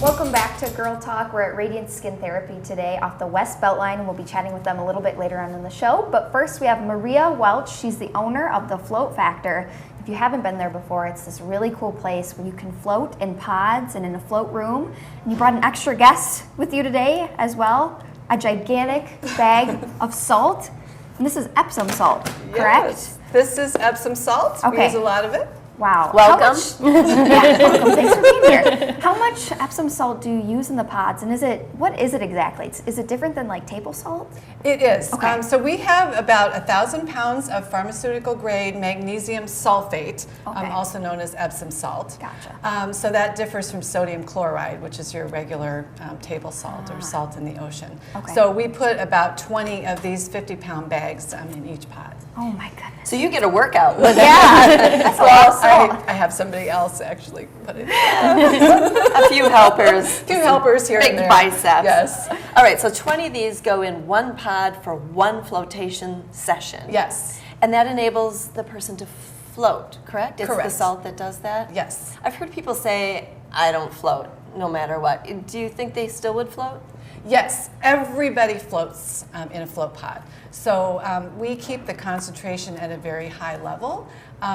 Welcome back to Girl Talk. We're at Radiant Skin Therapy today off the West Beltline. We'll be chatting with them a little bit later on in the show. But first we have Maria Welch. She's the owner of the Float Factor. If you haven't been there before, it's this really cool place where you can float in pods and in a float room. And you brought an extra guest with you today as well, a gigantic bag of salt. And this is Epsom salt, correct? Yes. This is Epsom salt. Okay. We use a lot of it. Wow. Welcome. Welcome. Thanks for being here. How much Epsom salt do you use in the pods, and what is it exactly? Is it different than like table salt? It is. Okay. So we have about 1,000 pounds of pharmaceutical grade magnesium sulfate, Okay. also known as Epsom salt. Gotcha. So that differs from sodium chloride, which is your regular table salt or salt in the ocean. Okay. So we put about 20 of these 50-pound bags in each pod. Oh my goodness. So you get a workout with Yeah, that's a lot of salt. I have somebody else actually put it. a few helpers. A few helpers here Big and there. biceps. Yes. All right, so 20 of these go in one pod for one flotation session. Yes. And that enables the person to float, correct? It's Correct. the salt that does that? Yes. I've heard people say, I don't float, no matter what. Do you think they still would float? Yes, everybody floats in a float pod. So we keep the concentration at a very high level.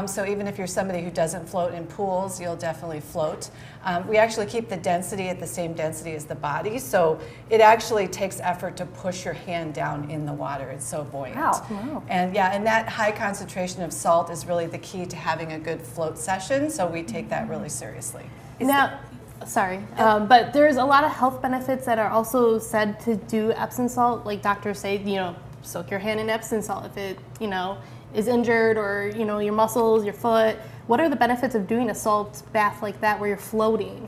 So even if you're somebody who doesn't float in pools, you'll definitely float. We actually keep the density at the same density as the body, so it actually takes effort to push your hand down in the water. It's so buoyant. Wow. And yeah, and that high concentration of salt is really the key to having a good float session, so we take that really seriously. Now, but there's a lot of health benefits that are also said to do Epsom salt. Like doctors say, soak your hand in Epsom salt if it, is injured, or, your muscles, your foot. What are the benefits of doing a salt bath like that where you're floating?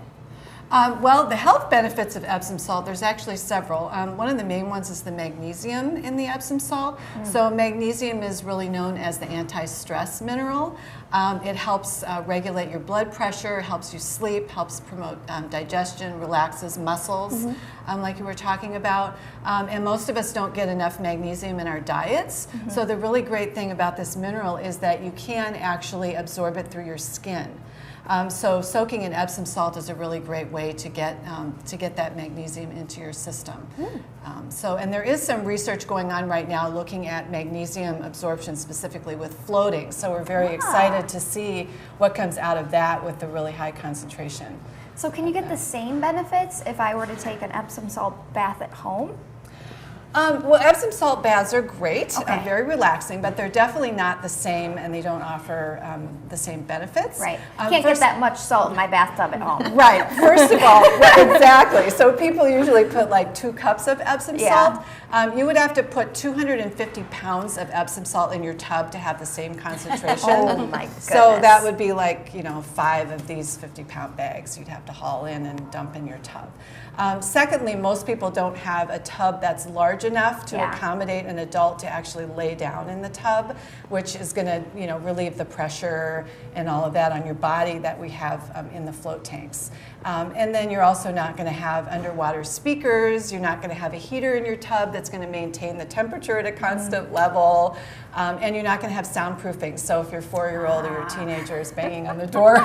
Well, the health benefits of Epsom salt, there's actually several. One of the main ones is the magnesium in the Epsom salt. So magnesium is really known as the anti-stress mineral. It helps regulate your blood pressure, helps you sleep, helps promote digestion, relaxes muscles, like you were talking about. And most of us don't get enough magnesium in our diets. So the really great thing about this mineral is that you can actually absorb it through your skin. So soaking in Epsom salt is a really great way to get that magnesium into your system. And there is some research going on right now looking at magnesium absorption specifically with floating. So we're very excited to see what comes out of that with the really high concentration. So can you get the same benefits if I were to take an Epsom salt bath at home? Well, Epsom salt baths are great, Okay. Very relaxing, but they're definitely not the same, and they don't offer the same benefits. Right. You can't get that much salt in my bathtub at home. Right. First of all, exactly. So people usually put like 2 cups of Epsom salt. You would have to put 250 pounds of Epsom salt in your tub to have the same concentration. Oh my goodness. So that would be like 5 of these 50-pound bags you'd have to haul in and dump in your tub. Secondly, most people don't have a tub that's large enough to accommodate an adult to actually lay down in the tub, which is going to relieve the pressure and all of that on your body that we have in the float tanks. And then you're also not going to have underwater speakers. You're not going to have a heater in your tub that's going to maintain the temperature at a constant level. And you're not going to have soundproofing. So if your 4-year-old or your teenager is banging on the door,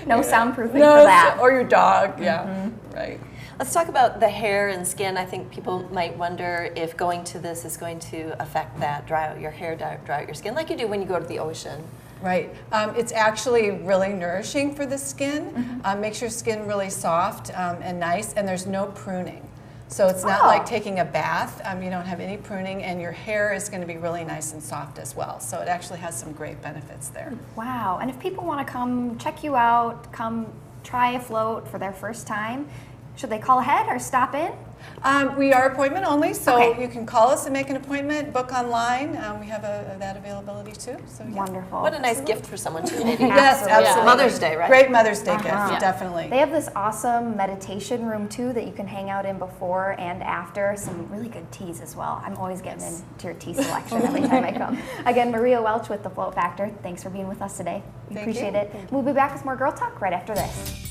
no soundproofing for that. Or your dog, right. Let's talk about the hair and skin. I think people might wonder if going to this is going to affect that, dry out your hair, dry out your skin, like you do when you go to the ocean. Right. It's actually really nourishing for the skin. Makes your skin really soft and nice, and there's no pruning. So it's not like taking a bath. You don't have any pruning, and your hair is going to be really nice and soft as well. So it actually has some great benefits there. Wow. And if people want to come check you out, come try a float for their first time, should they call ahead or stop in? We are appointment only, so Okay. you can call us and make an appointment, book online. We have that availability too. So yeah. Wonderful. What a nice gift for someone too. Maybe. Yes, absolutely. Mother's Day, right? Great Mother's Day gift, definitely. They have this awesome meditation room too that you can hang out in before and after. Some really good teas as well. I'm always getting into your tea selection every time I come. Again, Maria Welch with the Float Factor. Thanks for being with us today. We Thank appreciate you. it. We'll be back with more Girl Talk right after this.